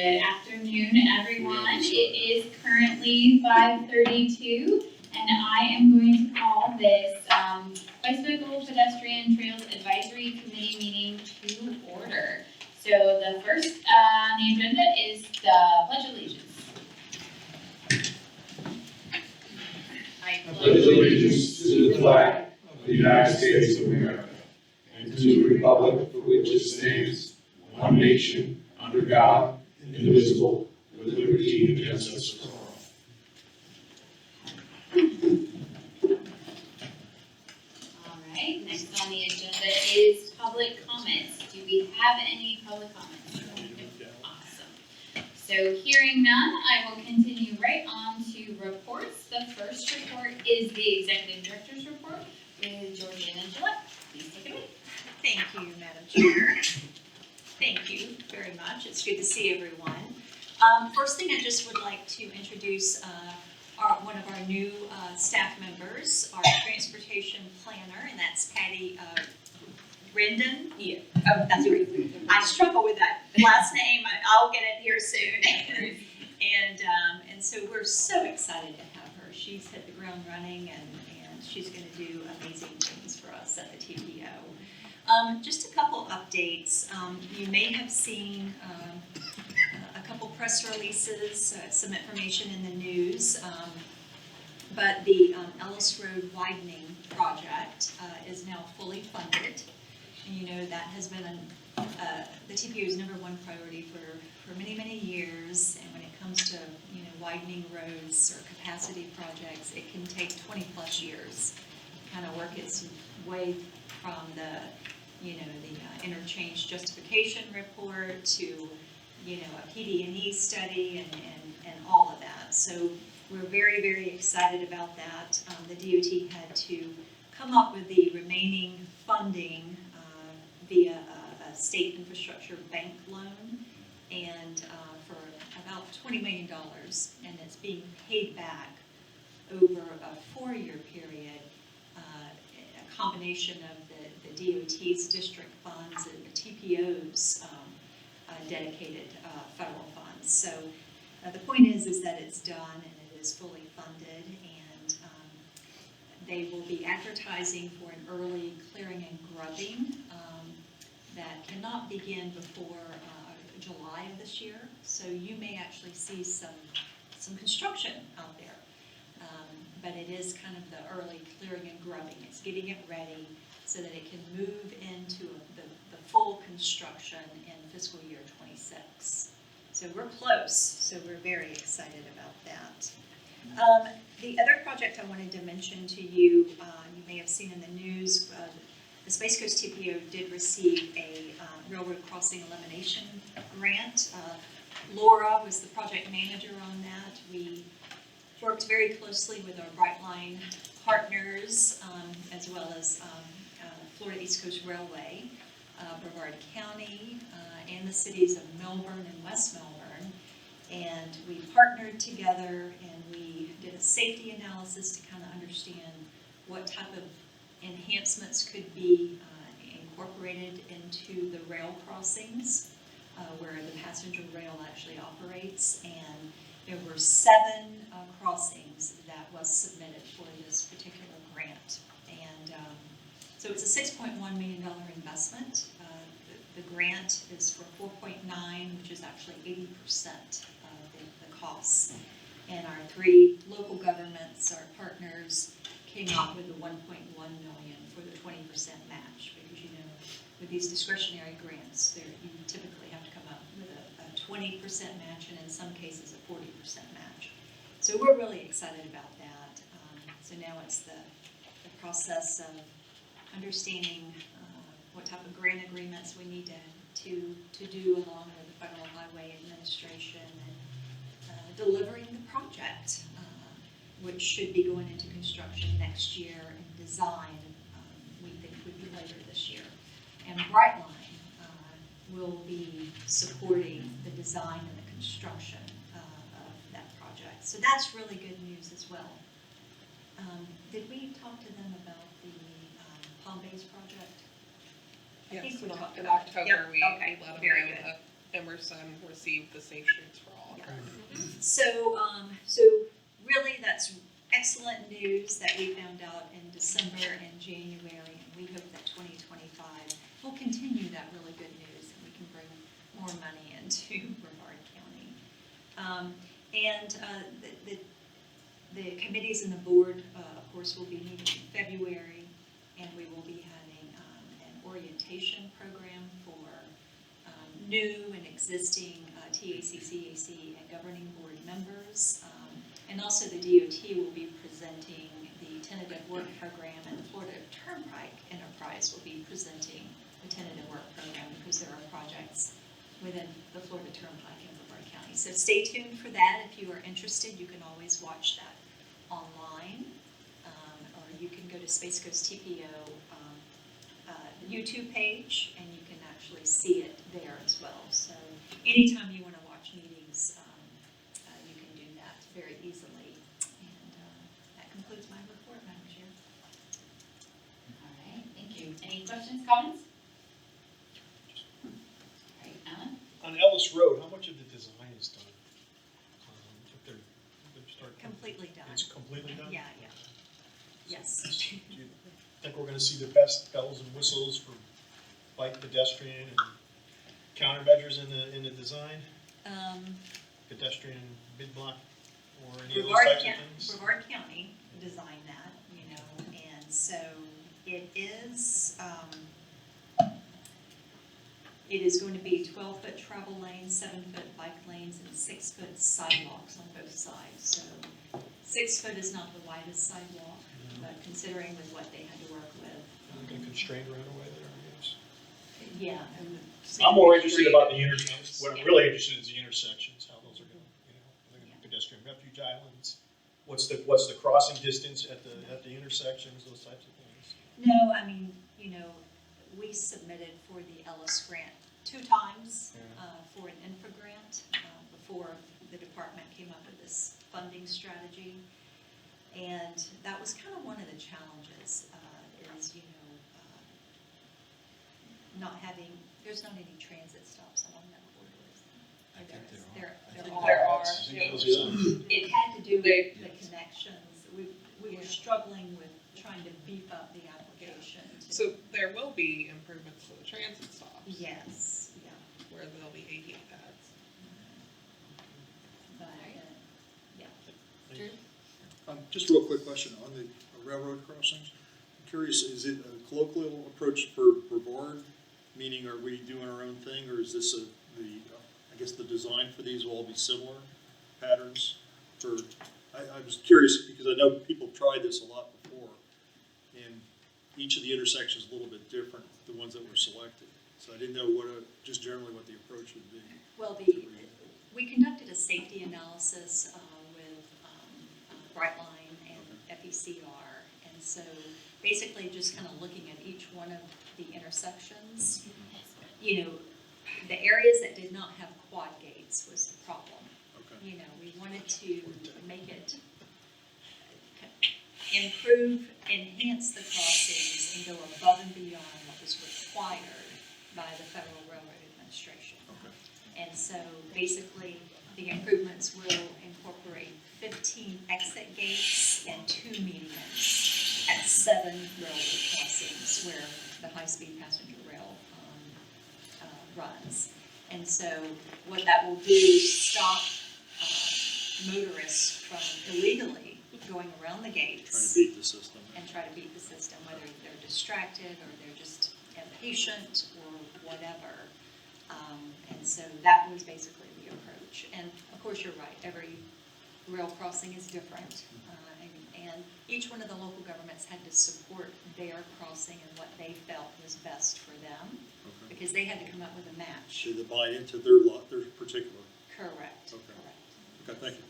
Good afternoon, everyone. It is currently 5:32, and I am going to call this Bicycle Pedestrian Trails Advisory Committee meeting to order. So the first on the agenda is the Pledge of Allegiance. I pledge allegiance to the flag of the United States of America and to the republic for which it stands, one nation, under God, indivisible, with liberty and justice for all. All right, next on the agenda is public comments. Do we have any public comments? Awesome. So hearing none, I will continue right on to reports. The first report is the Executive Director's Report with Georgiana Gillette. Please take it away. Thank you, Madam Chair. Thank you very much. It's good to see everyone. First thing, I just would like to introduce one of our new staff members, our transportation planner, and that's Patty Rendon. Yeah. Oh, that's right. I struggle with that last name. I'll get it here soon. and so we're so excited to have her. She's hit the ground running, and she's going to do amazing things for us at the TPO. Just a couple updates. You may have seen a couple press releases, some information in the news, but the Ellis Road widening project is now fully funded. And you know that has been the TPO's #1 priority for many, many years. And when it comes to widening roads or capacity projects, it can take 20 plus years to kind of work its way from the interchange justification report to a PD&E study and all of that. So we're very, very excited about that. The DOT had to come up with the remaining funding via a state infrastructure bank loan, and for about $20 million, and it's being paid back over a 4-year period, a combination of the DOT's district funds and the TPO's dedicated federal funds. So the point is that it's done and it is fully funded, and they will be advertising for an early clearing and grubbing that cannot begin before July of this year. So you may actually see some construction out there, but it is kind of the early clearing and grubbing. It's getting it ready so that it can move into the full construction in fiscal year 26. So we're close, so we're very excited about that. The other project I wanted to mention to you, you may have seen in the news, the Space Coast TPO did receive a railroad crossing elimination grant. Laura was the project manager on that. We worked very closely with our Brightline partners, as well as Florida East Coast Railway, Brevard County, and the cities of Melbourne and West Melbourne. And we partnered together and we did a safety analysis to kind of understand what type of enhancements could be incorporated into the rail crossings where the passenger rail actually operates. And there were 7 crossings that was submitted for this particular grant. And so it's a $6.1 million investment. The grant is for 4.9, which is actually 80% of the costs. And our 3 local governments, our partners, came up with the $1.1 million for the 20% match, because with these discretionary grants, you typically have to come up with a 20% match, and in some cases a 40% match. So we're really excited about that. So now it's the process of understanding what type of grant agreements we need to do along with the Federal Highway Administration, and delivering the project, which should be going into construction next year, and design we think would be later this year. And Brightline will be supporting the design and the construction of that project. So that's really good news as well. Did we talk to them about the Palm Bay's project? Yes, I think we talked in about October it. Yep. we Okay. let them Very know good. Emerson received the Safe Streets for All. Yeah. So, really, that's excellent news that we found out in December and January, and we hope that 2025 will continue that really good news, and we can bring more money into Brevard County. The committees and the board, of course, will be meeting in February, and we will be having an orientation program for new and existing TAC, CAC, and governing board members. And also the DOT will be presenting the tentative work program, and the Florida Turnpike Enterprise will be presenting the tentative work program because there are projects within the Florida Turnpike in Brevard County. So stay tuned for that. If you are interested, you can always watch that online, or you can go to Space Coast TPO YouTube page, and you can actually see it there as well. So anytime you want to watch meetings, you can do that very easily. And that concludes my report, Madam Chair. All right, thank you. Any questions, comments? All right, Alan? On Ellis Road, how much of the design is done? If they're starting. Completely done. It's completely done? Yeah. Yes. Do you think we're gonna see the best bells and whistles for bike, pedestrian, and countermeasures in the design? Pedestrian mid-block or any of those types of things? Brevard County designed that, and so it is going to be 12-foot travel lanes, 7-foot bike lanes, and 6-foot sidewalks on both sides. So 6 foot is not the widest sidewalk, but considering with what they had to work with. Are they gonna constrain right away there, I guess? Yeah. I'm more interested about the intersections. What I'm really interested in is the intersections, how those are going, are they gonna be pedestrian refuge islands? What's the crossing distance at the intersections, those types of things? No, I mean, we submitted for the Ellis grant 2 times for an infra grant before the department came up with this funding strategy. And that was kind of one of the challenges, there's not any transit stops along that corridor. There are. It had to do with the connections. We were struggling with trying to beef up the application. So there will be improvements to the transit stops. Yes, yeah. Where there'll be ADA pads. But, yeah. Drew? Just a real quick question on the railroad crossings. I'm curious, is it a colloquial approach for Brevard? Meaning, are we doing our own thing, or is this I guess the design for these will all be similar patterns? I was curious because I know people tried this a lot before, and each of the intersections is a little bit different, the ones that were selected. So I didn't know just generally what the approach would be. Well, we conducted a safety analysis with Brightline and FECR, and so basically just kind of looking at each one of the intersections. The areas that did not have quad gates was the problem. Okay. We wanted to make it enhance the crossings and go above and beyond what was required by the Federal Railroad Administration. Okay. And so basically the improvements will incorporate 15 exit gates and 2 medians at 7 railroad crossings where the high-speed passenger rail runs. And so what that will do is stop motorists from illegally going around the gates. Trying to beat the system. And try to beat the system, whether they're distracted or they're just impatient or whatever. And so that was basically the approach. And of course, you're right, every rail crossing is different. And each one of the local governments had to support their crossing and what they felt was best for them, because they had to come up with a match. So they buy into their lot, their particular. Correct. Okay. Correct. Okay, thank you.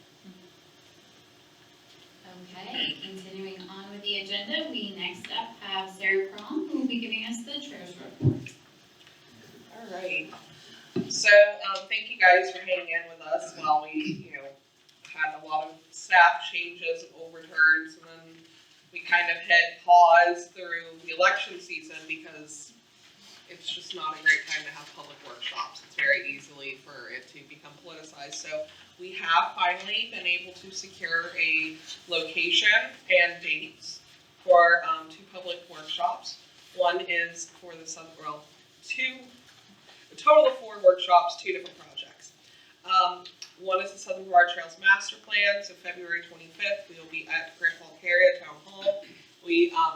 Okay, continuing on with the agenda, we next up have Sarah Crom, who will be giving us the trails report. All right. So thank you guys for hanging in with us while we, had a lot of staff changes and overturns, and then we kind of hit pause through the election season because it's just not a great time to have public workshops. It's very easily for it to become politicized. So we have finally been able to secure a location and dates for 2 public workshops. One is for the a total of 4 workshops, 2 different projects. One is the Southern Brevard Trails Master Plan, so February 25th, we will be at Brevard Town Hall.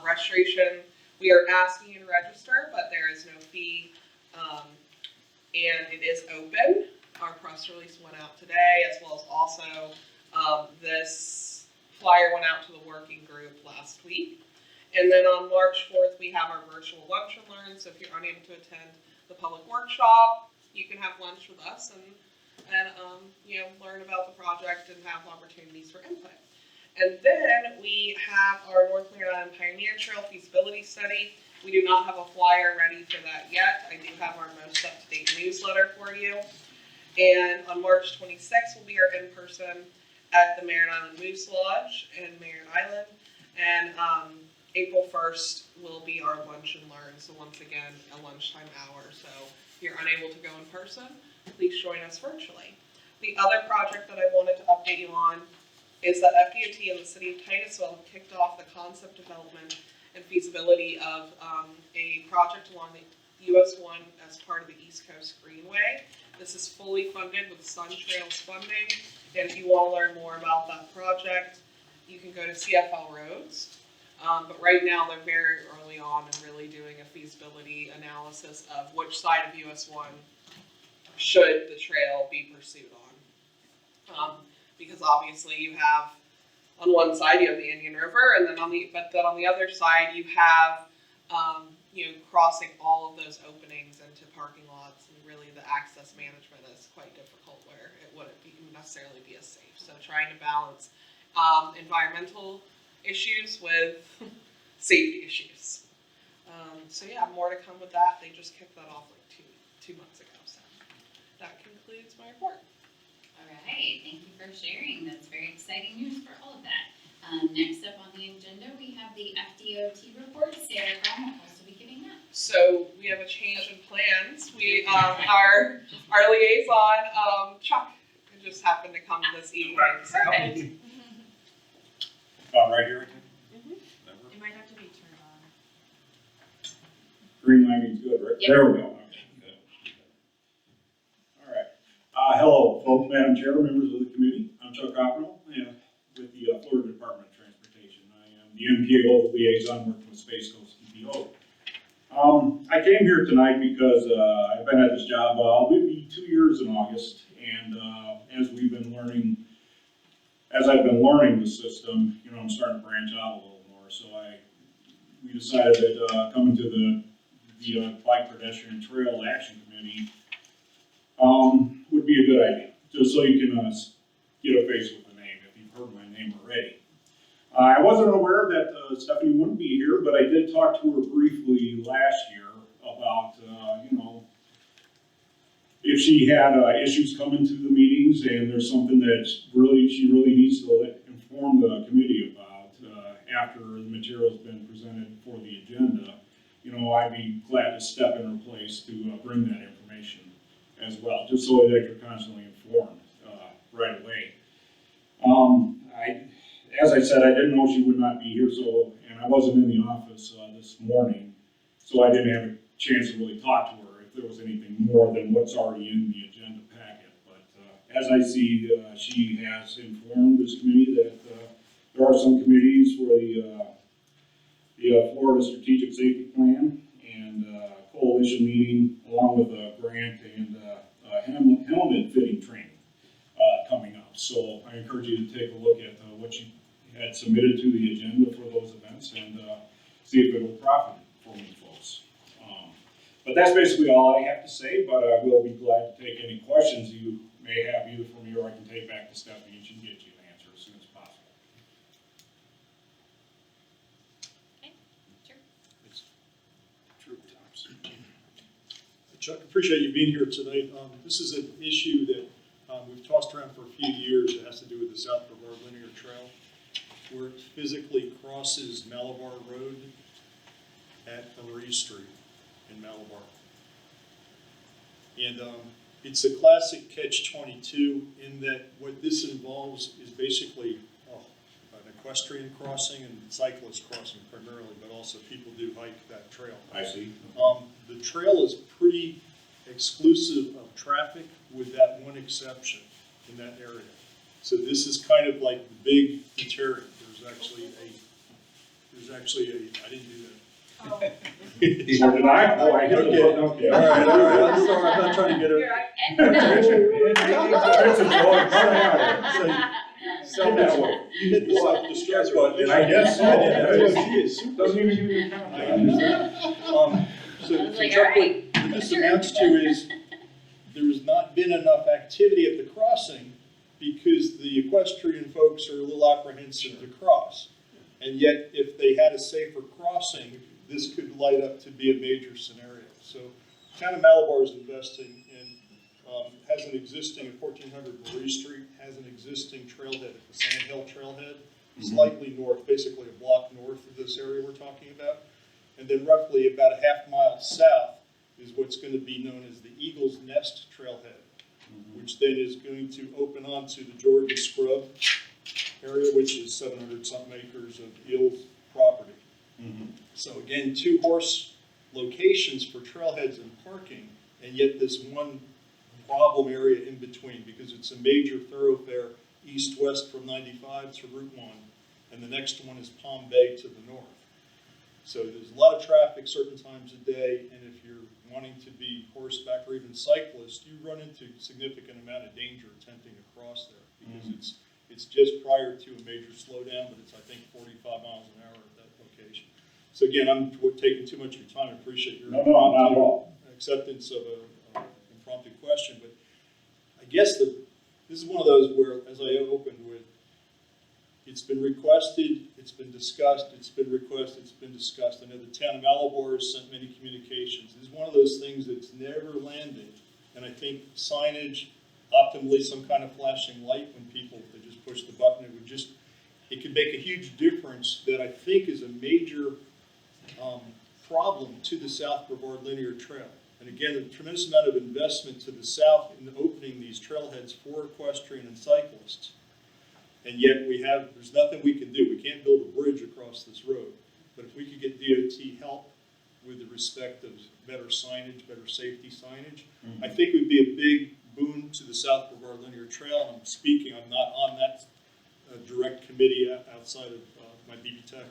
Registration, we are asking you to register, but there is no fee, and it is open. Our press release went out today, as well as also this flyer went out to the working group last week. And then on March 4th, we have our virtual lunch and learn, so if you're unable to attend the public workshop, you can have lunch with us and learn about the project and have opportunities for input. And then we have our North Marion Island Pioneer Trail feasibility study. We do not have a flyer ready for that yet. I do have our most up-to-date newsletter for you. And on March 26th will be our in-person at the Marion Island Moose Lodge in Marion Island. And April 1st will be our lunch and learn. So once again, a lunchtime hour. So if you're unable to go in person, please join us virtually. The other project that I wanted to update you on is that FDOT and the City of Titusville have kicked off the concept development and feasibility of a project along the US 1 as part of the East Coast Greenway. This is fully funded with Sun Trails funding, and if you want to learn more about that project, you can go to CFL Roads. But right now they're very early on and really doing a feasibility analysis of which side of US 1 should the trail be pursued on. Because obviously you have, on one side you have the Indian River, and then on the other side you have crossing all of those openings into parking lots, and really the access management is quite difficult where it wouldn't necessarily be as safe. So trying to balance environmental issues with safety issues. So yeah, more to come with that. They just kicked that off like two months ago. So that concludes my report. All right, thank you for sharing. That's very exciting news for all of that. Next up on the agenda, we have the FDOT report. Sarah Brown will also be giving that. So we have a change in plans. We our liaison, Chuck, just happened to come this evening. So. Perfect. Right here. It might have to be turned on. Green lighting's good, right? Yep. There we go. Okay, good. All right. Hello, folks, Madam Chair, members of the committee. I'm Chuck Oppenal, with the Florida Department of Transportation. I am the MPO liaison working with Space Coast EPO. I came here tonight because I've been at this job, I'll be 2 years in August, and as I've been learning the system, I'm starting to branch out a little more. So we decided that coming to the Bike Pedestrian Trail Action Committee would be a good idea, just so you can get a face with the name if you've heard my name already. I wasn't aware that Stephanie wouldn't be here, but I did talk to her briefly last year about if she had issues coming to the meetings and there's something that she really needs to inform the committee about after the material's been presented for the agenda, I'd be glad to step in her place to bring that information as well, just so that you're constantly informed right away. As I said, I didn't know she would not be here, and I wasn't in the office this morning, so I didn't have a chance to really talk to her if there was anything more than what's already in the agenda packet. But as I see, she has informed this committee that there are some committees for the Florida Strategic Safety Plan and coalition meeting, along with a grant and helmet fitting training coming up. So I encourage you to take a look at what you had submitted to the agenda for those events and see if it will profit for you folks. But that's basically all I have to say, but I will be glad to take any questions you may have either from me or I can take back to Stephanie and she can get you an answer as soon as possible. Okay, sure. It's true times. Chuck, appreciate you being here tonight. This is an issue that we've tossed around for a few years. It has to do with the South Brevard Linear Trail, where it physically crosses Malabar Road at Marie Street in Malabar. And it's a classic catch-22 in that what this involves is basically an equestrian crossing and cyclist crossing primarily, but also people do hike that trail. I see. The trail is pretty exclusive of traffic with that one exception in that area. So this is kind of like the big deterrent. There's actually a, I didn't do that. Oh. Did I? Oh, I did. Okay. All right, I'm sorry, I'm not trying to get You're it. You hit the self-destruct button. And I guess so. Doesn't even give you a count. I understand. So I was like, Chuck, all right, what this amounts to is there's not been enough activity at the crossing because the equestrian folks are a little apprehensive to cross. And yet, if they had a safer crossing, this could light up to be a major scenario. So, Town of Malabar is investing in, has an existing at 1400 Marie Street, has an existing trailhead at the Sand Hill Trailhead, slightly north, basically a block north of this area we're talking about. And then roughly about a half-mile south is what's going to be known as the Eagle's Nest Trailhead, which then is going to open onto the Georgia Scrub area, which is 700-something acres of Eel's property. So again, 2 horse locations for trailheads and parking, and yet this one problem area in between, because it's a major thoroughfare east-west from 95 to Route 1, and the next one is Palm Bay to the north. So there's a lot of traffic certain times a day, and if you're wanting to be horseback or even cyclist, you run into a significant amount of danger attempting to cross there, because it's just prior to a major slowdown, but it's, I think, 45 miles an hour at that location. So again, I'm taking too much of your time. I appreciate your not at all. acceptance of an impromptu question, but I guess this is one of those where, as I opened with, it's been requested, it's been discussed, it's been requested, it's been discussed. I know the town of Malabar has sent many communications. This is one of those things that's never landed, and I think signage, optimally some kind of flashing light when people, if they just push the button, it could make a huge difference that I think is a major problem to the South Brevard Linear Trail. And again, a tremendous amount of investment to the south in opening these trailheads for equestrian and cyclists. And yet there's nothing we can do. We can't build a bridge across this road. But if we could get DOT help with the respect of better signage, better safety signage, I think it would be a big boon to the South Brevard Linear Trail. And I'm not on that direct committee outside of my BPTAC.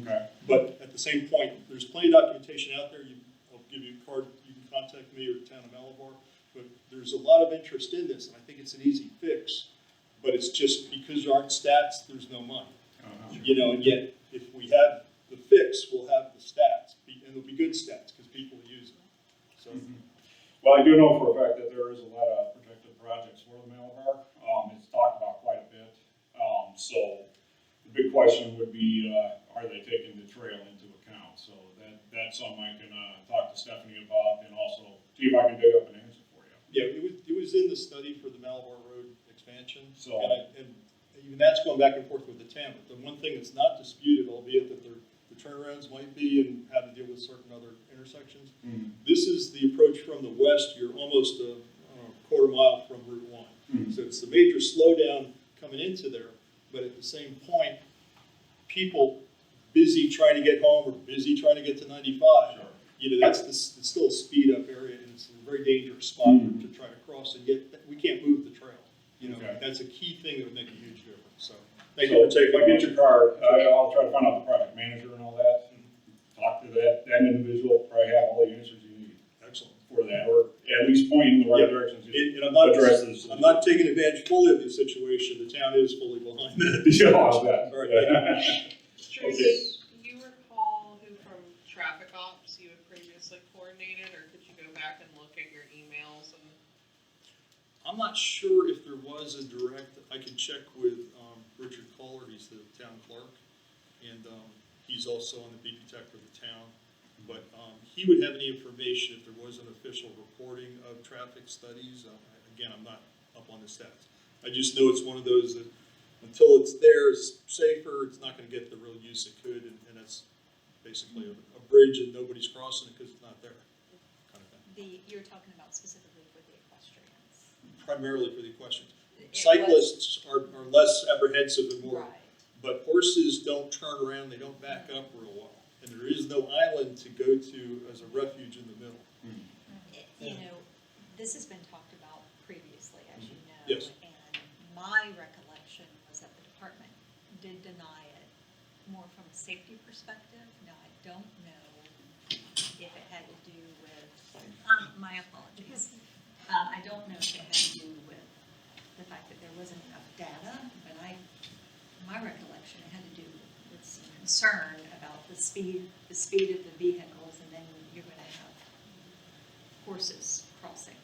Okay. But at the same point, there's plenty of documentation out there. I'll give you a card. You can contact me or the town of Malabar. But there's a lot of interest in this, and I think it's an easy fix. But it's just because there aren't stats, there's no money. And yet if we have the fix, we'll have the stats, and it'll be good stats because people use them. So. Well, I do know for a fact that there is a lot of projected projects for the Malabar. It's talked about quite a bit. So the big question would be, are they taking the trail into account? So that's something I can talk to Stephanie about, and also see if I can dig up an answer for you. Yeah, it was in the study for the Malabar Road expansion. So, and even that's going back and forth with the town. But the one thing that's not disputed, albeit that the turnarounds might be and how to deal with certain other intersections, this is the approach from the west. You're almost a quarter mile from Route 1. So it's the major slowdown coming into there. But at the same point, people busy trying to get home or busy trying to get to 95, it's still a speed up area, and it's a very dangerous spot to try to cross, and yet we can't move the trail. That's a key thing that would make a huge difference. So thank you for taking. If I get your card, I'll try to find out the project manager and all that. Talk to that individual, probably have all the answers you need. Excellent. For that, or at least point in the right direction. And I'm not taking advantage fully of the situation. The town is fully behind that. Yeah, how's that? All right. Tracy, do you recall who from traffic ops you had previously coordinated, or could you go back and look at your emails? And I'm not sure if there was a direct. I can check with Richard Kohler. He's the town clerk, and he's also on the BPTAC for the town. But he would have any information if there was an official reporting of traffic studies. Again, I'm not up on the stats. I just know it's one of those that until it's there, it's safer. It's not going to get the real use it could, and that's basically a bridge and nobody's crossing it because it's not there. Kind of thing. You're talking about specifically primarily for the equestrians. It was- Cyclists are less apprehensive and more, Right. but horses don't turn around, they don't back up real well. And there is no island to go to as a refuge in the middle. You know, this has been talked about previously, as you know. Yes. And my recollection was that the department did deny it more from a safety perspective. Now, I don't know if it had to do with, my apologies. I don't know if it had to do with the fact that there wasn't enough data, but my recollection, it had to do with some concern about the speed of the vehicles, and then you're gonna have horses crossing,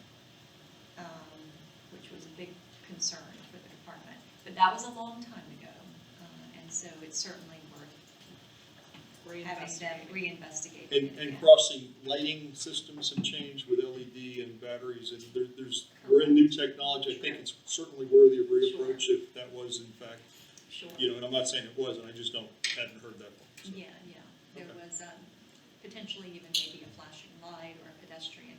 which was a big concern for the department. But that was a long time ago, and so it's certainly worth having them reinvestigate. And crossing lighting systems have changed with LED and batteries, and we're in new technology. I think it's certainly worthy of reapproach if that was in fact, Sure. and I'm not saying it wasn't, I just hadn't heard that one. So. Yeah. There Okay. was potentially even maybe a flashing light or a pedestrian,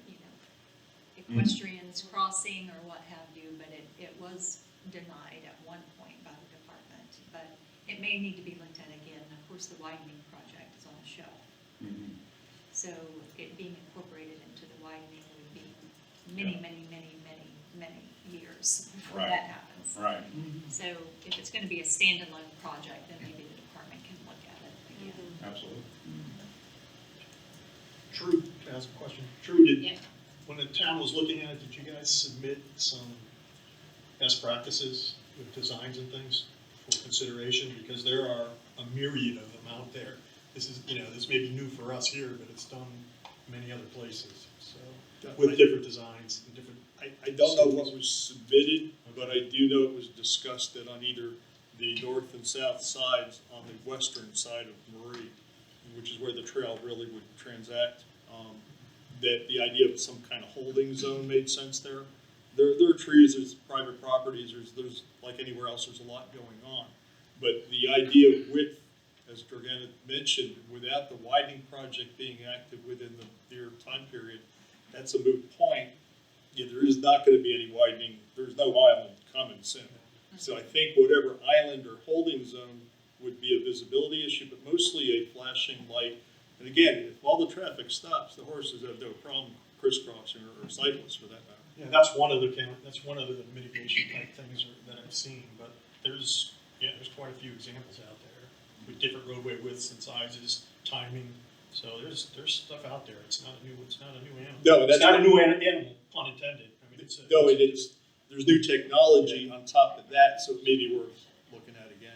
equestrians crossing or what have you, but it was denied at one point by the department. But it may need to be looked at again. Of course, the widening project is on the shelf. So it being incorporated into the widening would be many years before Right. that happens. Right. So if it's gonna be a standalone project, then maybe the department can look at it again. Absolutely. Drew, can I ask a question? Drew, Yeah. when the town was looking at it, did you guys submit some best practices with designs and things for consideration? Because there are a myriad of them out there. This is, this may be new for us here, but it's done many other places, so, with different designs and different. I don't know what was submitted, but I do know it was discussed that on either the north and south sides, on the western side of Marie, which is where the trail really would transact, that the idea of some kind of holding zone made sense there. There are trees, there's private properties, there's like anywhere else, there's a lot going on. But the idea of width, as Jorgen mentioned, without the widening project being active within their time period, that's a moot point. Yeah, there is not going to be any widening. There's no island coming soon. So I think whatever island or holding zone would be a visibility issue, but mostly a flashing light. And again, if all the traffic stops, the horses have no problem crisscrossing, or cyclists for that matter. Yeah, that's one of the mitigation type things that I've seen, but there's quite a few examples out there with different roadway widths and sizes, timing. So there's stuff out there. It's not a new animal. No, It's not a new animal, pun intended. I mean, No, it is. There's new technology on top of that, so it may be worth looking at again.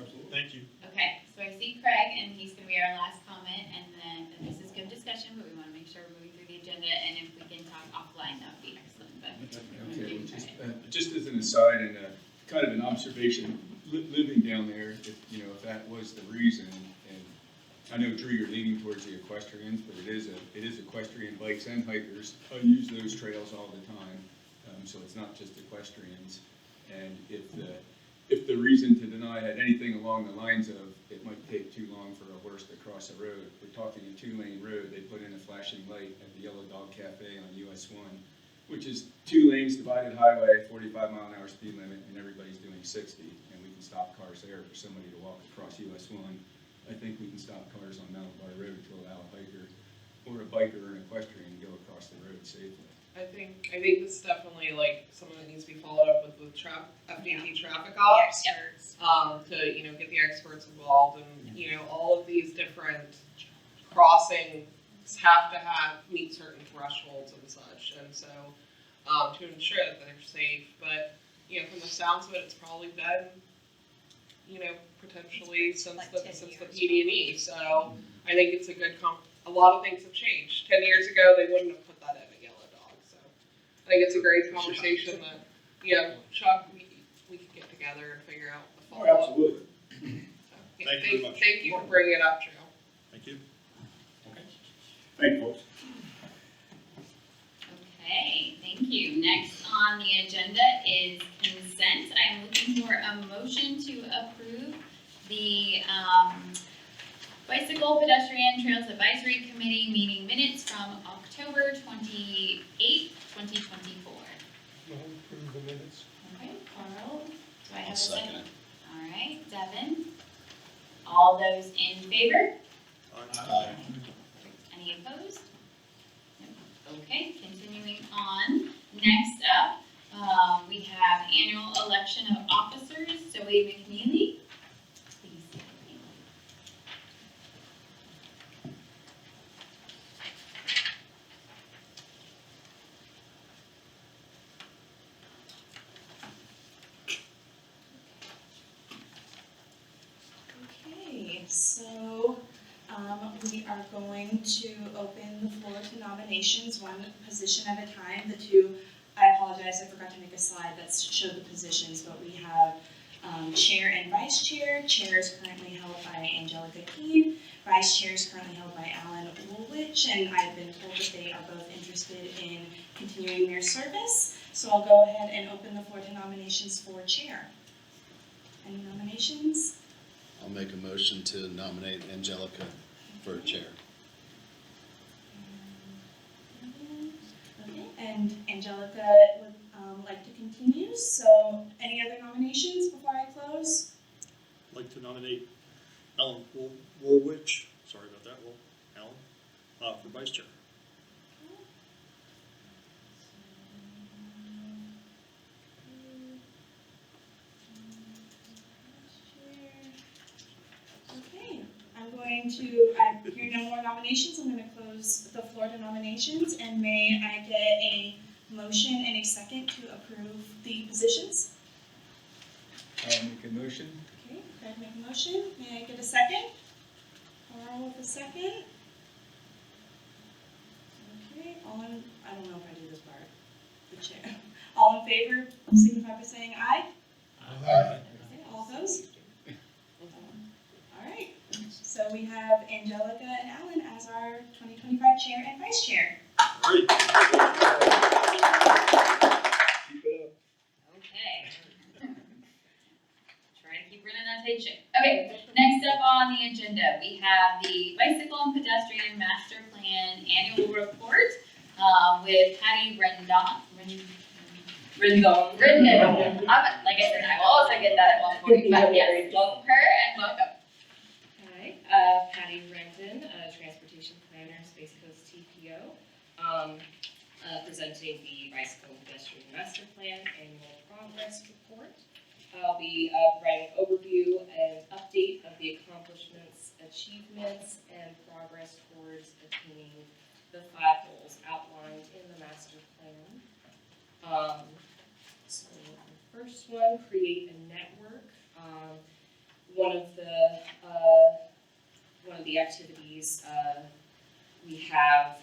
Absolutely. Thank you. Okay, so I see Craig, and he's gonna be our last comment, and then this is good discussion, but we wanna make sure we're moving through the agenda, and if we can talk offline, that would be excellent, but. Okay, just as an aside and kind of an observation, living down there, if that was the reason, and I know, Drew, you're leaning towards the equestrians, but it is equestrian bikes and hikers. I use those trails all the time, so it's not just equestrians. And if the reason to deny had anything along the lines of it might take too long for a horse to cross a road, we're talking a 2-lane road. They put in a flashing light at the Yellow Dog Cafe on US 1, which is 2 lanes divided highway, 45-mile-an-hour speed limit, and everybody's doing 60, and we can stop cars there for somebody to walk across US 1. I think we can stop cars on Mountain Bar Road to allow a hiker or a biker or an equestrian to go across the road safely. I think this is definitely like something that needs to be followed up with FDT traffic ops. Experts. To get the experts involved, and all of these different crossings have to meet certain thresholds and such, and so to ensure that they're safe. But from the sounds of it, it's probably been potentially since Like the 10 PD&E. So I think it's a good a lot of things have changed. 10 years ago, they wouldn't have put that in a Yellow Dog. So I think it's a great conversation that Chuck, we could get together and figure out the follow up. Absolutely. So, Thank you very much. Thank you for bringing it up, Joe. Thank you. Okay. Thank you, folks. Okay, thank you. Next on the agenda is consent. I'm looking for a motion to approve the Bicycle Pedestrian Trails Advisory Committee meeting minutes from October 28th, 2024. approve the minutes. Okay, Carl, do I have I'll a second second? it. All right, Devin. All those in favor? Aye. Any opposed? No. Okay, continuing on. Next up, we have annual election of officers. Zoe McNeely, please stand. Okay, so we are going to open the floor to nominations, one position at a time. The two, I apologize, I forgot to make a slide that showed the positions, but we have chair and vice chair. Chair is currently held by Angelica Keene. Vice chair is currently held by Alan Woolwich, and I've been told that they are both interested in continuing their service. So I'll go ahead and open the floor to nominations for chair. Any nominations? I'll make a motion to nominate Angelica for chair. Okay, and Angelica would like to continue, so any other nominations before I close? I'd like to nominate Alan Woolwich, sorry about that, Alan, for vice chair. Okay, I hear no more nominations, I'm going to close the floor to nominations, and may I get a motion and a second to approve the positions? I'll make a motion. Okay, Craig make a motion, may I get a second? Carl with a second. Okay, I don't know if I do this part, the chair. All in favor, signify by saying aye. Aye. Okay, all opposed? All right, so we have Angelica and Alan as our 2025 chair and vice chair. Great. Keep it up. Okay. Trying to keep running that tight ship. Okay, next up on the agenda, we have the Bicycle and Pedestrian Master Plan Annual Report with Patty Rendon. Like I said, I will also get that at one point, but yes, welcome her and welcome. Hi, Patty Renton, Transportation Planner, Space Coast TPO, presenting the Bicycle and Pedestrian Master Plan Annual Progress Report. I'll be providing an overview and update of the accomplishments, achievements, and progress towards attaining the 5 goals outlined in the master plan. So the first one, create a network. One of the activities we have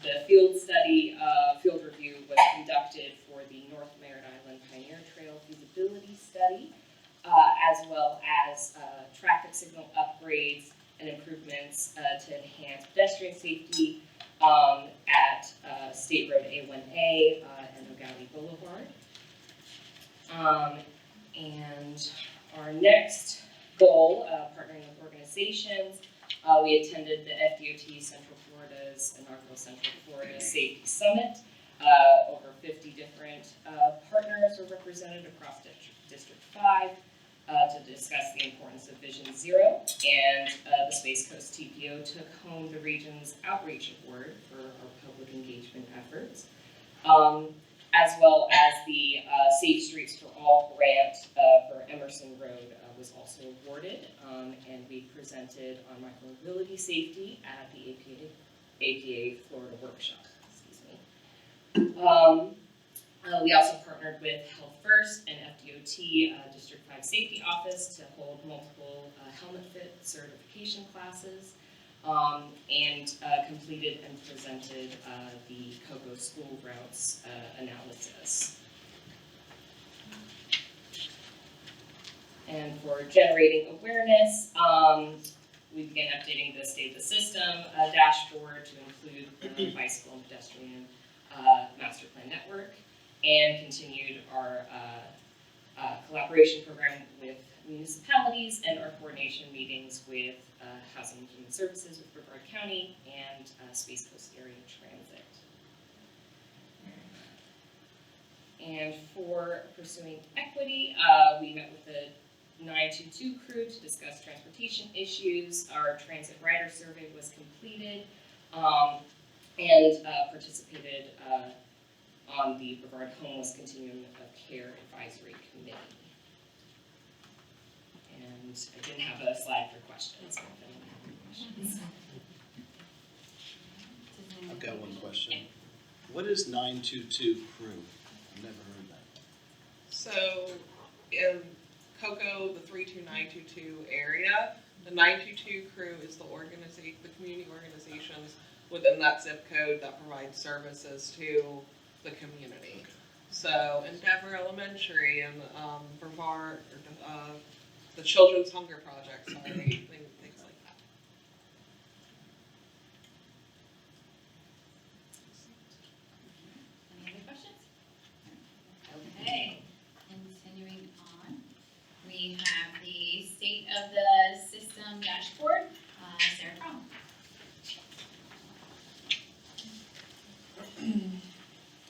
the field study, field review was conducted for the North Merritt Island Pioneer Trail feasibility study, as well as traffic signal upgrades and improvements to enhance pedestrian safety at State Road A1A and O'Galley Boulevard. And our next goal, partnering with organizations, we attended the FDOT Central Florida's inaugural Central Florida Safety Summit. Over 50 different partners were represented across District 5 to discuss the importance of Vision Zero, and the Space Coast TPO took home the region's outreach award for our public engagement efforts, as well as the Safe Streets for All grant for Emerson Road was also awarded, and we presented on micromobility safety at the APA Florida workshop. We also partnered with Health First and FDOT District 5 Safety Office to hold multiple helmet fit certification classes, and completed and presented the COCO school routes analysis. And for generating awareness, we began updating the State of the System dashboard to include the bicycle and pedestrian master plan network, and continued our collaboration program with municipalities and our coordination meetings with Housing and Human Services with Brevard County and Space Coast Area Transit. And for pursuing equity, we met with the 922 crew to discuss transportation issues. Our transit rider survey was completed, and participated on the Brevard Homeless Continuum of Care Advisory Committee. And I didn't have a slide for questions. If anyone had any questions. I've got one question. What is 922 crew? I've never heard that. So in Cocoa, the 32922 area, the 922 crew is the community organizations within that zip code that provide services to the community. So Endeavor Elementary and Brevard, the Children's Hunger Project, things like that. Any other questions? Okay, continuing on, we have the state of the system dashboard. Sarah Crum.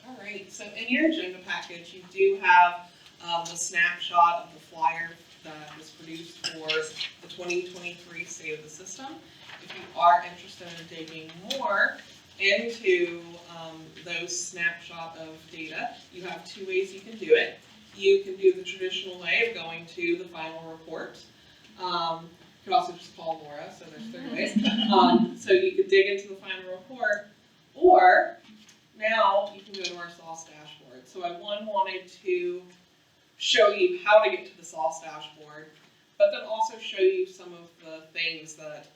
All right, so in your agenda package, you do have the snapshot of the flyer that was produced for the 2023 State of the System. If you are interested in digging more into those snapshot of data, you have two ways you can do it. You can do the traditional way of going to the final report. You could also just call Laura, so there's 3 ways. So you could dig into the final report, or now you can go to our SOS dashboard. So I wanted to show you how to get to the SOS dashboard, but then also show you some of the things that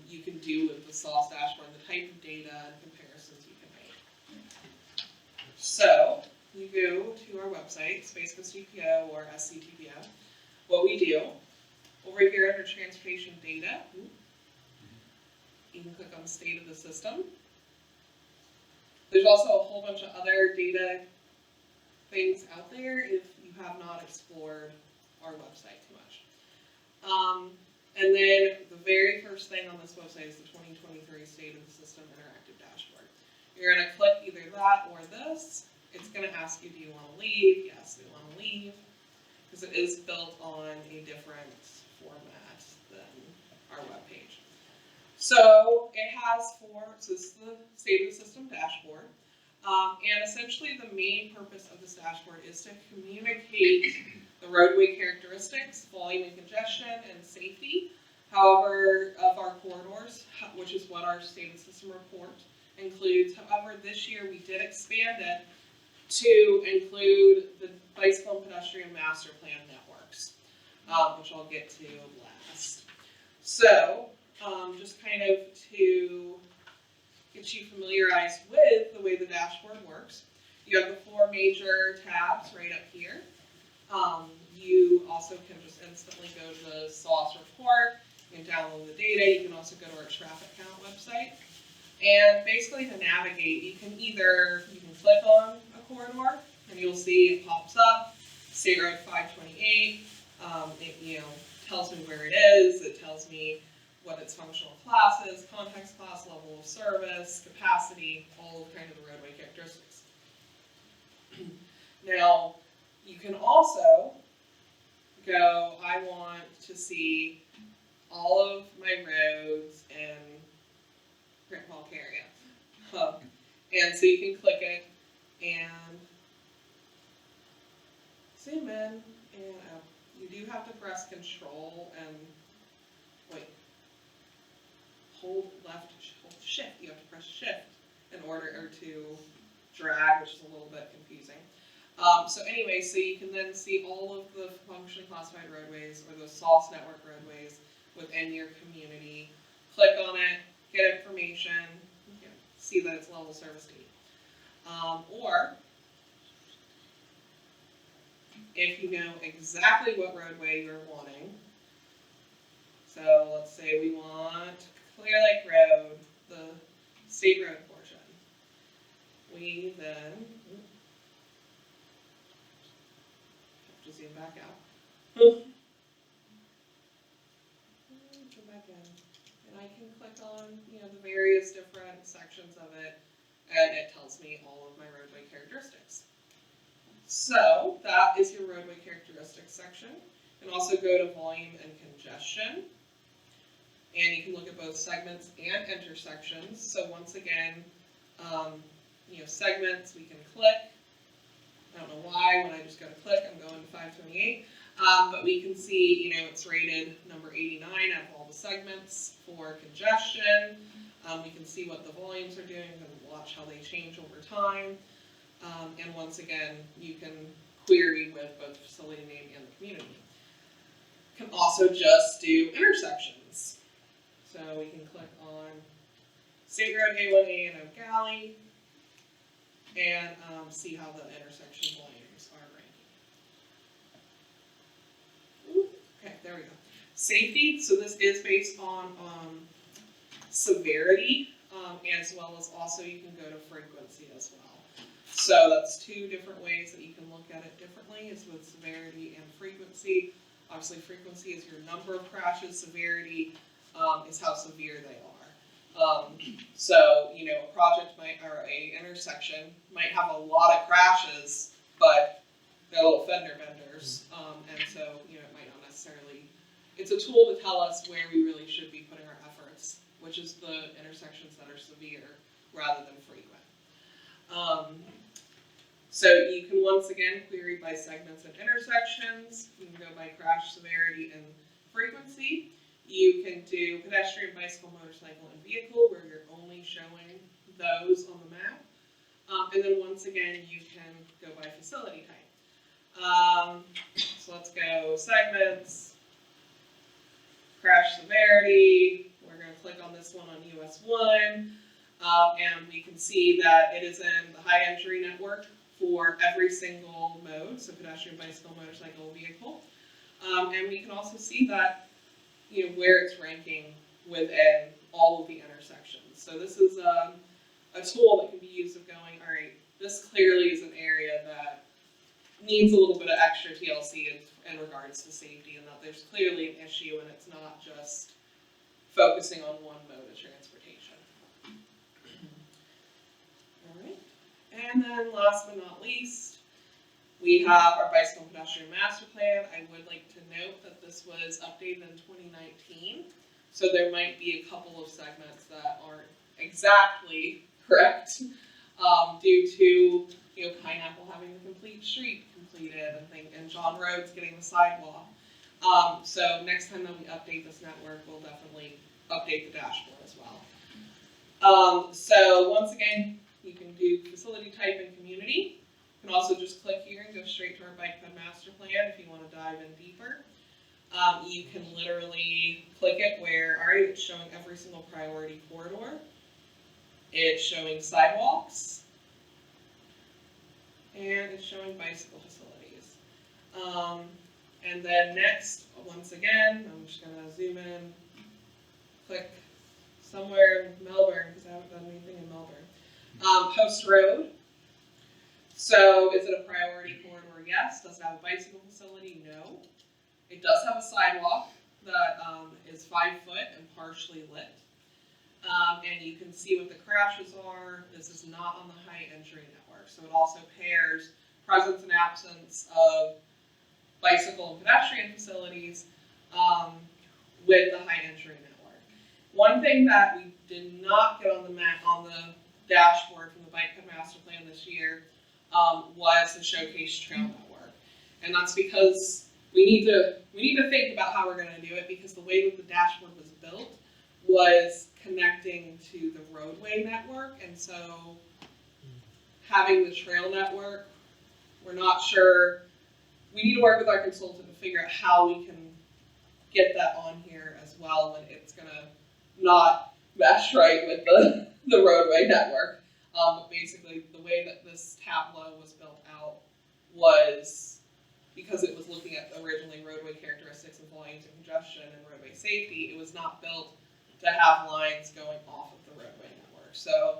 you can do with the SOS dashboard, the type of data and comparisons you can make. So you go to our website, Space Coast TPO or SCTPO. What we do, over here under Transportation Data, you can click on State of the System. There's also a whole bunch of other data things out there if you have not explored our website too much. And then the very first thing on this website is the 2023 State of the System Interactive Dashboard. You're going to click either that or this. It's going to ask you, do you want to leave? Yes, we want to leave. Because it is built on a different format than our webpage. So it has so this is the State of the System dashboard. And essentially the main purpose of this dashboard is to communicate the roadway characteristics, volume and congestion, and safety. However, of our corridors, which is what our State of the System report includes. However, this year we did expand it to include the bicycle and pedestrian master plan networks, which I'll get to last. So, just kind of to get you familiarized with the way the dashboard works, you have the 4 major tabs right up here. You also can just instantly go to the SOS report, you can download the data, you can also go to our traffic count website. And basically to navigate, you can click on a corridor and you'll see it pops up, State Road 528, it tells me where it is, it tells me what its functional class is, context class, level of service, capacity, all kind of the roadway characteristics. Now, you can also go, I want to see all of my roads in Grant Park area. And so you can click it and zoom in, and you do have to press Control and hold Shift. You have to press Shift in order to drag, which is a little bit confusing. So anyway, so you can then see all of the function classified roadways or the SOS network roadways within your community. Click on it, get information, see that it's level service D. Or if you know exactly what roadway you're wanting, so let's say we want Clear Lake Road, the state road portion. We then have to zoom back out. Zoom back in. And I can click on, the various different sections of it, and it tells me all of my roadway characteristics. So that is your roadway characteristics section. You can also go to volume and congestion. And you can look at both segments and intersections. So once again, segments, we can click. I don't know why, when I just go to click, I'm going to 528. But we can see, it's rated number 89 out of all the segments for congestion. We can see what the volumes are doing and watch how they change over time. And once again, you can query with both the facility name and the community. Can also just do intersections. So we can click on State Road A1A and Oak Alley and see how the intersection volumes are ranking. Okay, there we go. Safety, so this is based on severity, as well as also you can go to frequency as well. So that's two different ways that you can look at it differently, is with severity and frequency. Obviously frequency is your number of crashes, severity is how severe they are. So, a project or a intersection might have a lot of crashes, but they're little fender benders, and so, it might not necessarily, it's a tool to tell us where we really should be putting our efforts, which is the intersections that are severe rather than frequent. So you can once again query by segments and intersections. You can go by crash severity and frequency. You can do pedestrian, bicycle, motorcycle, and vehicle, where you're only showing those on the map. And then once again, you can go by facility type. So let's go segments, crash severity. We're going to click on this one on US 1. And we can see that it is in the high entry network for every single mode, so pedestrian, bicycle, motorcycle, vehicle. And we can also see that, where it's ranking within all of the intersections. So this is a tool that can be used of going, all right, this clearly is an area that needs a little bit of extra TLC in regards to safety, and that there's clearly an issue, and it's not just focusing on one mode of transportation. All right. And then last but not least, we have our bicycle and pedestrian master plan. I would like to note that this was updated in 2019, so there might be a couple of segments that aren't exactly correct due to Pineapple having the complete street completed and John Rhodes getting the sidewalk. So next time that we update this network, we'll definitely update the dashboard as well. So once again, you can do facility type and community. You can also just click here and go straight to our bike ped master plan if you want to dive in deeper. You can literally click it where, all right, it's showing every single priority corridor. It's showing sidewalks. And it's showing bicycle facilities. And then next, once again, I'm just going to zoom in, click somewhere in Melbourne, because I haven't done anything in Melbourne. Post Road. So is it a priority corridor? Yes. Does it have a bicycle facility? No. It does have a sidewalk that is 5 foot and partially lit. And you can see what the crashes are. This is not on the high entry network. So it also pairs presence and absence of bicycle and pedestrian facilities with the high entry network. One thing that we did not get on the map on the dashboard from the Bike Ped Master Plan this year was the Showcase Trail Network, and that's because we need to think about how we're going to do it, because the way that the dashboard was built was connecting to the roadway network, and so having the trail network, we're not sure. We need to work with our consultant to figure out how we can get that on here as well when it's going to not mesh right with the roadway network. But basically, the way that this tableau was built out was because it was looking at originally roadway characteristics and volumes and congestion and roadway safety. It was not built to have lines going off of the roadway network. So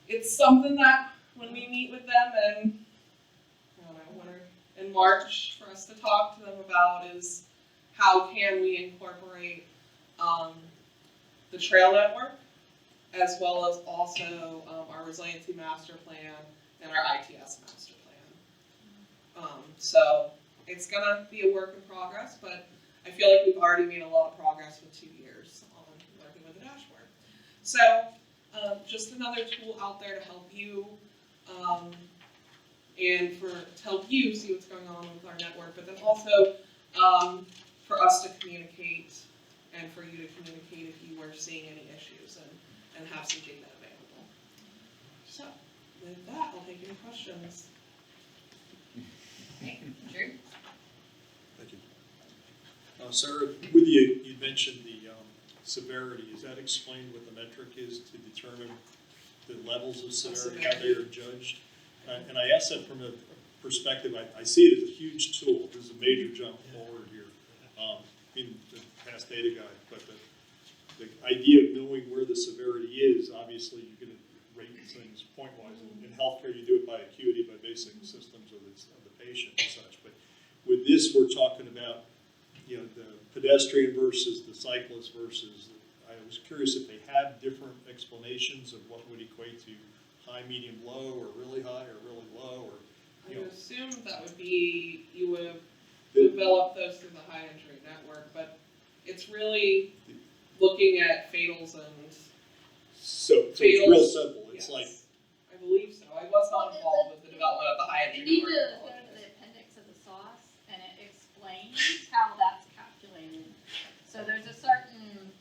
it's something that when we meet with them and in March for us to talk to them about is how can we incorporate the trail network, as well as also our resiliency master plan and our ITS master plan. So it's gonna be a work in progress, but I feel like we've already made a lot of progress with 2 years on working with the dashboard. So just another tool out there to help you, and to help you see what's going on with our network, but then also for us to communicate and for you to communicate if you were seeing any issues and have some data available. So with that, I'll take any questions. Okay, Drew? Thank you. Sarah, with you mentioned the severity. Is that explained what the metric is to determine the levels of severity, how they are judged? And I ask that from a perspective, I see it as a huge tool. This is a major jump forward here in the past data guide, but the idea of knowing where the severity is, obviously you're going to rate things point-wise. In healthcare, you do it by acuity, by basic systems of the patient and such. But with this, we're talking about, you know, the pedestrian versus the cyclist versus, I was curious if they had different explanations of what would equate to high, medium, low, or really high, or really low, or, I you know. would assume that would be, you would have developed those through the high injury network, but it's really looking at fatals and. So it's real simple. It's yes, like, I believe so. I was not involved with the development of the high You injury need to network. go to the appendix of the sauce, and it explains how that's calculated. So there's a certain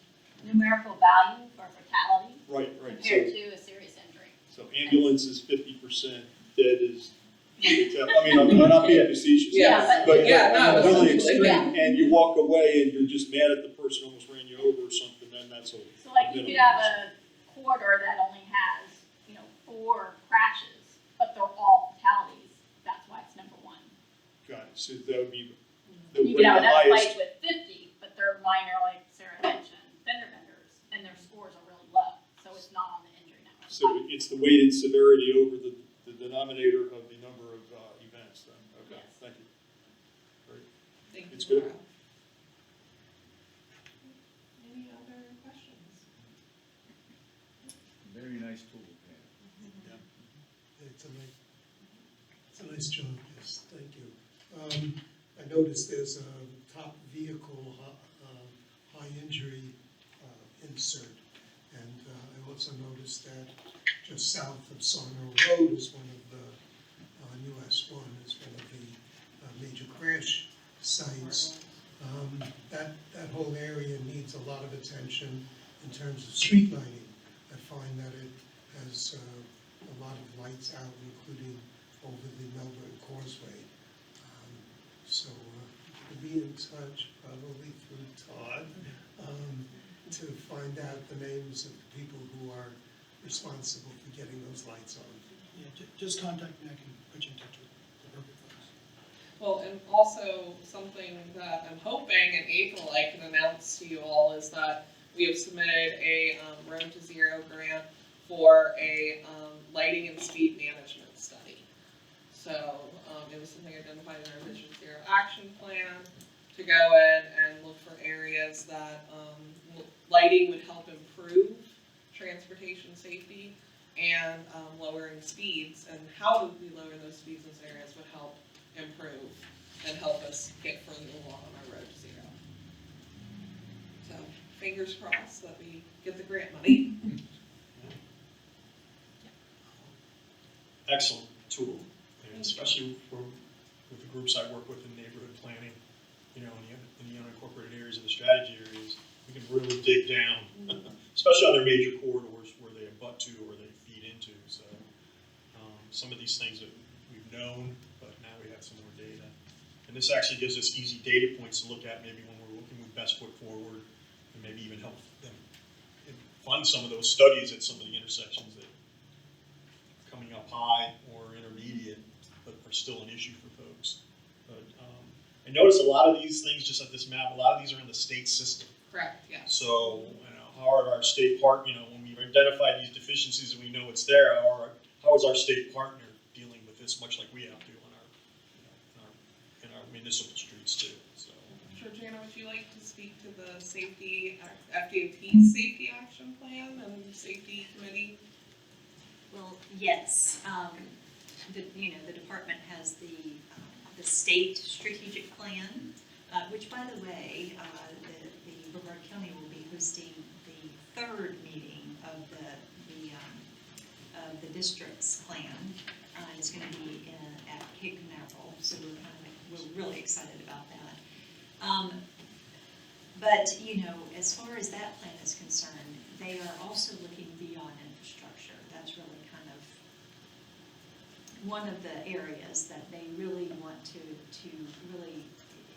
numerical value for fatality right. compared to a serious injury. So ambulance is 50%, dead is, I mean, I'm not being facetious. Yeah, But yeah, no, really essentially, extreme, and you walk away and you're just mad at the person who almost ran you over or something, then that's a. So like you could have a corridor that only has, 4 crashes, but they're all fatalities. That's why it's number 1. Got it, so that would be the You could have another highest. flight with 50, but they're minor, like Sarah mentioned, fender benders, and their scores are really low. So it's not on the injury network. So it's the weighted severity over the denominator of the number of events then, okay, Yes. thank you. Great. Thank you, It's good. Laura. Any other questions? Very nice tool, Pam. It's a nice job, yes, thank you. I noticed there's a top vehicle, high injury insert. And I also noticed that just south of Sarno Road is one of the, US 1 is one of the major crash sites. That whole area needs a lot of attention in terms of street lighting. I find that it has a lot of lights out, including over the Melbourne Causeway. So we'll be in touch, probably through Todd, to find out the names of the people who are responsible for getting those lights on. Yeah, just contact me, I can put you in touch with the appropriate folks. Well, and also something that I'm hoping in April I can announce to you all is that we have submitted a Road to Zero grant for a lighting and speed management study. So it was something identified in our Vision Zero action plan to go in and look for areas that lighting would help improve transportation safety and lowering speeds, and how would we lower those speeds in those areas would help improve and help us get further along on our road to zero. So fingers crossed that we get the grant money. Excellent tool, and especially with the groups I work with in neighborhood planning, in the unincorporated areas of the strategy areas, we can really dig down, especially on their major corridors where they abut to or they feed into. So some of these things that we've known, but now we have some more data. And this actually gives us easy data points to look at maybe when we're looking with best foot forward, and maybe even help them fund some of those studies at some of the intersections that are coming up high or intermediate, but are still an issue for folks. But I notice a lot of these things just at this map, a lot of these are in the state system. Correct, yes. So, how are our state partner, when we've identified these deficiencies and we know it's there, how is our state partner dealing with this, much like we have to in our municipal streets too? So. Georgiana, would you like to speak to the FDOT's safety action plan and safety committee? Well, yes, the department has the the state strategic plan, which, by the way, the Brevard County will be hosting the third meeting of the district's plan. It's going to be at Cape Canaveral, so we're really excited about that. But, you know, as far as that plan is concerned, they are also looking beyond infrastructure. That's really kind of one of the areas that they really want to really,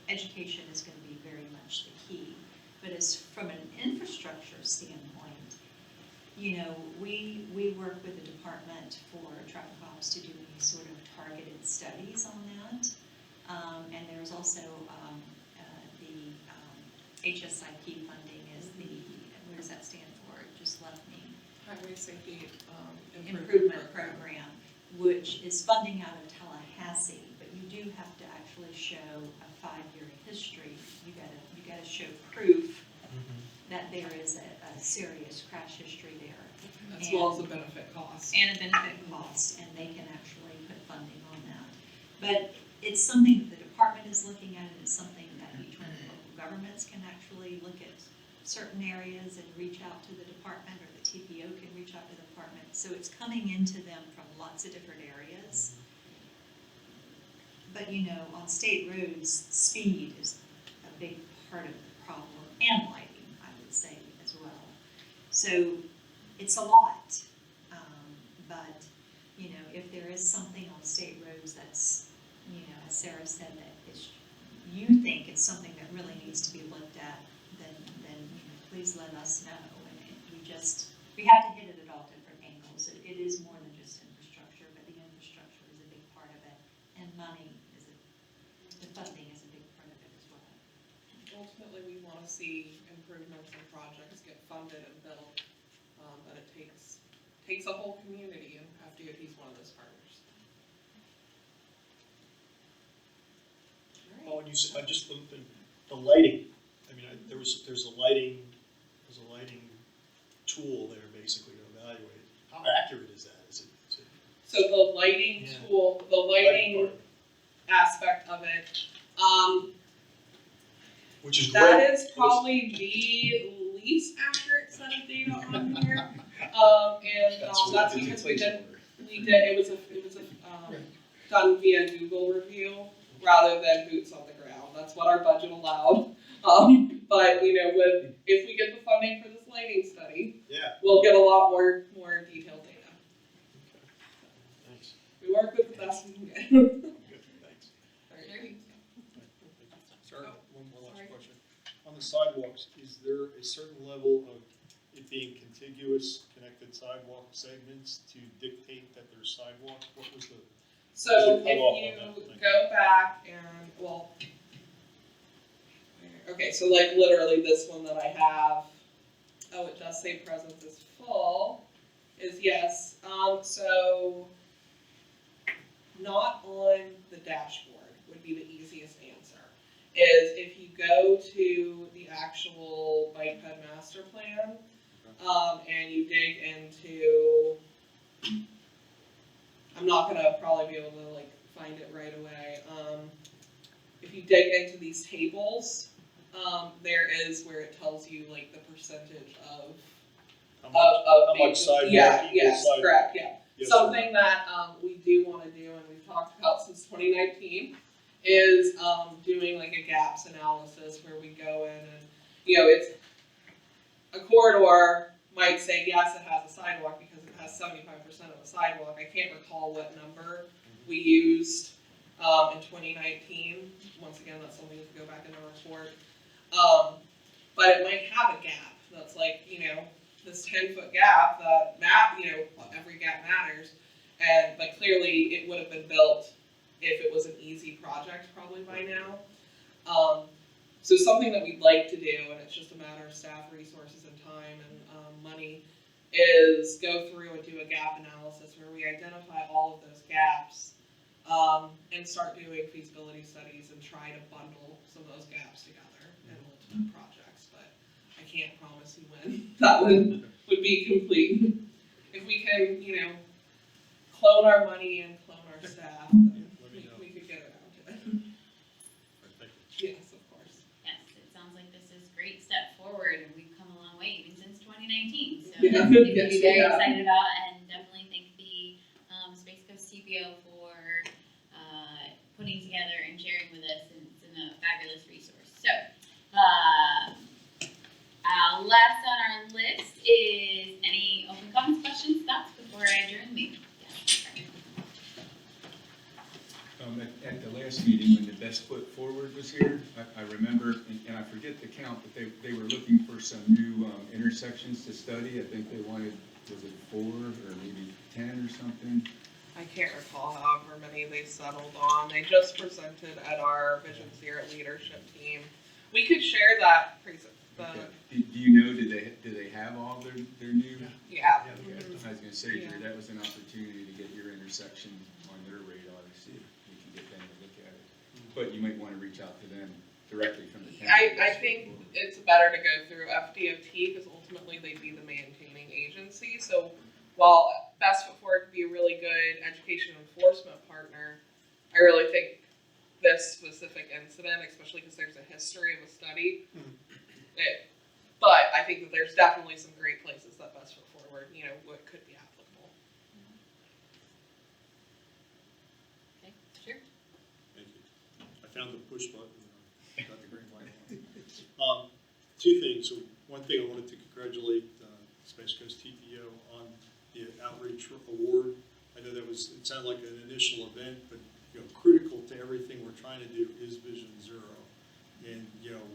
education is going to be very much the key. But as from an infrastructure standpoint, you know, we work with the department for traffic ops to do any sort of targeted studies on that. And there's also the HSIP funding is the, what does that stand for? It just left me. Highway Safety Improvement Program, which is funding out of Tallahassee, but you do have to actually show a 5-year history. You gotta show proof that there is a serious crash history there. as well as the benefit cost. And a benefit cost, and they can actually put funding on that. But it's something that the department is looking at, and it's something that each one of the local governments can actually look at certain areas and reach out to the department, or the TPO can reach out to the department. So it's coming into them from lots of different areas. But you know, on state roads, speed is a big part of the problem, and lighting, I would say, as well. So it's a lot, but you know, if there is something on state roads that's, you know, as Sarah said, that is, you think it's something that really needs to be looked at, then you know, please let us know. And we have to hit it at all different angles. It is more than just infrastructure, but the infrastructure is a big part of it, and money is the funding is a big part of it as well. Ultimately, we want to see improvements and projects get funded and built, but it takes a whole community, and FDOT is one of those partners. Oh, and you said, just the lighting, I mean, there's a lighting tool there basically to evaluate. How accurate is that? Is it So the lighting tool, the lighting aspect of it, which is that great. is probably the least accurate set of data on here. That's because it was done via Google review rather than boots on the ground. That's what our budget allowed. But you know, if we get the funding for this lighting study, we'll get a lot more detailed data. Okay. Thanks. We work with the best we can get. Good, thanks. Sorry, one more last question. On the sidewalks, is there a certain level of it being contiguous, connected sidewalk segments to dictate that there's sidewalks? What was the? So if you go back and, well, okay, so like literally this one that I have, oh, it does say presence is full, is yes. So not on the dashboard would be the easiest answer. Is if you go to the actual bike ped master plan, and you dig into, I'm not gonna probably be able to like find it right away. If you dig into these tables, there is where it tells you like the percentage of how much sidewalk? Yes, correct, yeah. Yes, Something that we do want to do, and we've talked about since 2019, is doing like a gaps analysis where we go in and, you know, it's a corridor might say yes, it has a sidewalk because it has 75% of a sidewalk. I can't recall what number we used in 2019. Once again, that's something you can go back in the report. But it might have a gap that's like, you know, this 10-foot gap that you know, every gap matters. But clearly it would have been built if it was an easy project probably by now. So something that we'd like to do, and it's just a matter of staff resources and time and money, is go through and do a gap analysis where we identify all of those gaps and start doing feasibility studies and try to bundle some of those gaps together in multiple projects. But I can't promise you when that would be complete. If we can, you know, clone our money and clone our staff, then we could get around to it. something to be very excited about, and definitely thank the Space Coast TPO for putting together and sharing with us, and it's been a fabulous resource. So, last on our list is any open comments, questions, thoughts before I adjourn the meeting. At the last meeting, when the Best Foot Forward was here, I remember, and I forget the count, but they were looking for some new intersections to study. I think they wanted, was it 4 or maybe 10 or something? I can't recall however many they settled on. They just presented at our Vision Zero leadership team. We could share that Okay. Do you know, do they have all their new? Yeah. I was gonna say, Drew, that was an opportunity to get your intersection on their radar, to see if we can get them to look at it. But you might wanna reach out to them directly from the town. I think it's better to go through FDOT because ultimately they'd be the maintaining agency. So while Best Foot Forward could be a really good education enforcement partner, I really think this specific incident, especially because there's a history of a study, but I think that there's definitely some great places that Best Foot Forward, what could be applicable. Okay, sure. Thank you. I found the push button, got the green light. Two things. So one thing I wanted to congratulate Space Coast TPO on the outreach award. I know that it sounded like an initial event, but critical to everything we're trying to do is Vision Zero. And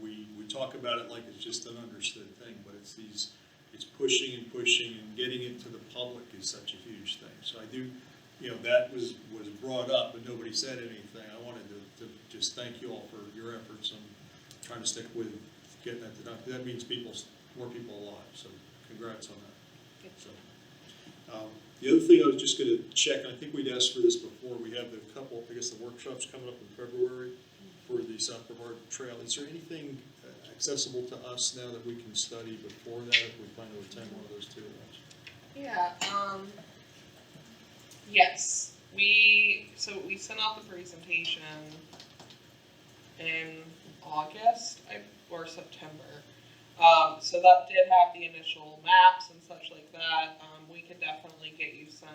we talk about it like it's just an understood thing, but it's pushing and pushing and getting it to the public is such a huge thing. So I do, that was brought up, but nobody said anything. I wanted to just thank you all for your efforts on trying to stick with getting that done. That means more people alive. So congrats on that. So the other thing I was just going to check, and I think we'd asked for this before. We have the workshops coming up in February for the South Brevard Trail. Is there anything accessible to us now that we can study before that if we plan to attend one of those 2 events? Yeah. Yes. We sent out the presentation in August or September. So that did have the initial maps and such like that. We can definitely get you sent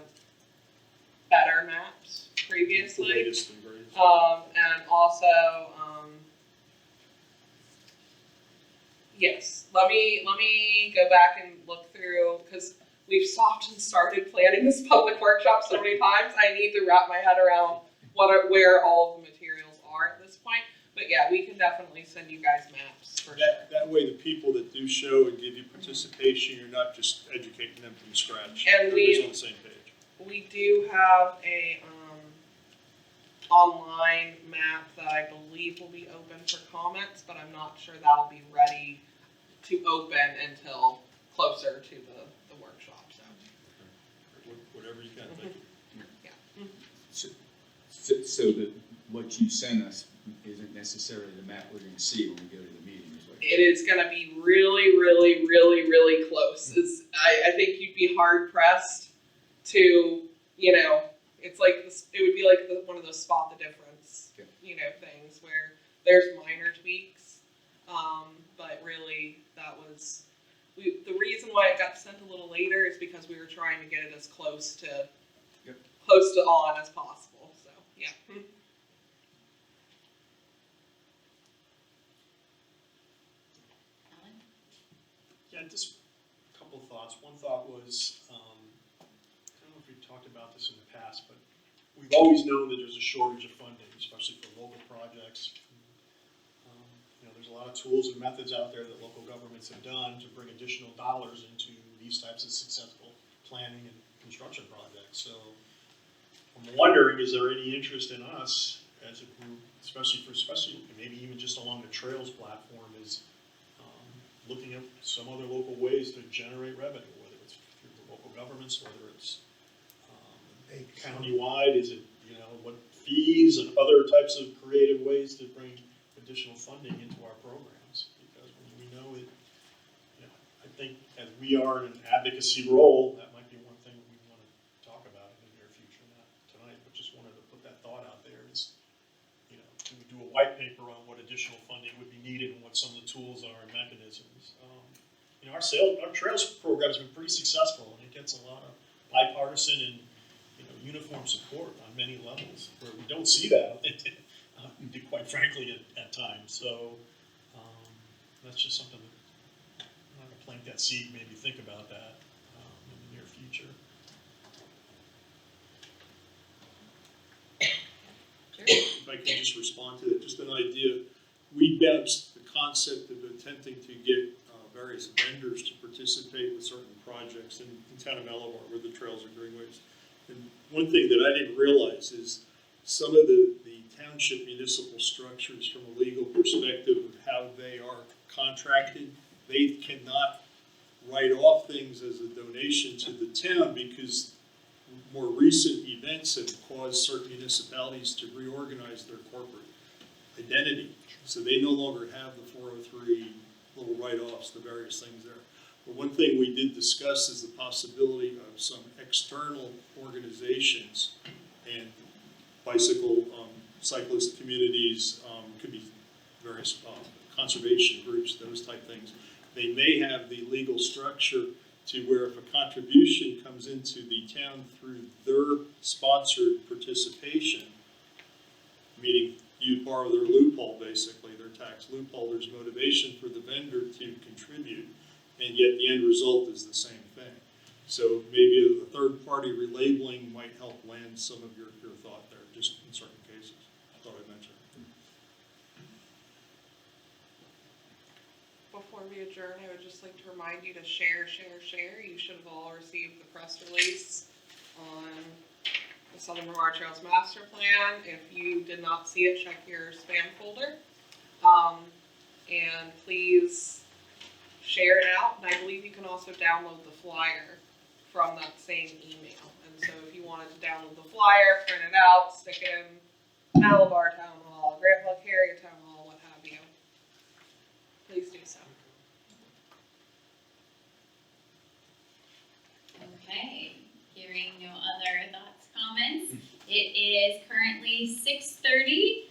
better maps previously. The latest and greatest. And also, yes, let me go back and look through, because we've stopped and started planning this public workshop so many times. I need to wrap my head around where all of the materials are at this point. But yeah, we can definitely send you guys maps for sure. That way the people that do show and give you participation, you're not just educating them from scratch. And everybody's on the same page. We do have a online map that I believe will be open for comments, but I'm not sure that'll be ready to open until closer to the workshop. So Whatever you can. Thank you. yeah. So that what you sent us isn't necessarily the map we're gonna see when we go to the meeting, is what It is going to be really, really, really, really close. I think you'd be hard pressed to, it's like this, it would be like one of those spot the difference, things where there's minor tweaks. But really, that was the reason why it got sent a little later is because we were trying to get it as close to on as possible. So yeah. Yeah, just a couple of thoughts. One thought was, I don't know if we've talked about this in the past, but we've always known that there's a shortage of funding, especially for local projects. There's a lot of tools and methods out there that local governments have done to bring additional dollars into these types of successful planning and construction projects. So I'm wondering, is there any interest in us as a group, especially maybe even just along the Trails platform, is looking at some other local ways to generate revenue, whether it's through the local governments, whether it's countywide, is it, what fees and other types of creative ways to bring additional funding into our programs. Because when we know it, I think as we are in an advocacy role, that might be one thing we want to talk about in the near future, not tonight, but just wanted to put that thought out there is, do we do a white paper on what additional funding would be needed and what some of the tools are and mechanisms? you know, our trails program has been pretty successful, and it gets a lot of bipartisan and, you know, uniform support on many levels, where we don't see that, quite frankly, at times. So, that's just something that I'm gonna plant that seed, maybe think about that in the near future. If I can just respond to that, just an idea. We bounced the concept of attempting to get various vendors to participate with certain projects in town of Malabar where the trails are greenways. And one thing that I didn't realize is some of the township municipal structures from a legal perspective of how they are contracted, they cannot write off things as a donation to the town because more recent events have caused certain municipalities to reorganize their corporate identity. So they no longer have the 403 little write-offs, the various things there. But one thing we did discuss is the possibility of some external organizations and bicycle, cyclist communities, could be various conservation groups, those type things. They may have the legal structure to where if a contribution comes into the town through their sponsored participation, meaning you borrow their loophole, basically, their tax loophole, there's motivation for the vendor to contribute, and yet the end result is the same thing. So maybe a third-party relabeling might help land some of your thought there, just in certain cases. I thought I'd mention it. Before we adjourn, I would just like to remind you to share. You should have all received the press release on the Southern Brevard Trails Master Plan. If you did not see it, check your spam folder. And please share it out. And I believe you can also download the flyer from that same email. And so if you wanted to download the flyer, print it out, stick it in Malabar Town Hall, Grandpa Carrier Town Hall, what have you, please do so. Okay, hearing no other thoughts, comments, it is currently 6:30.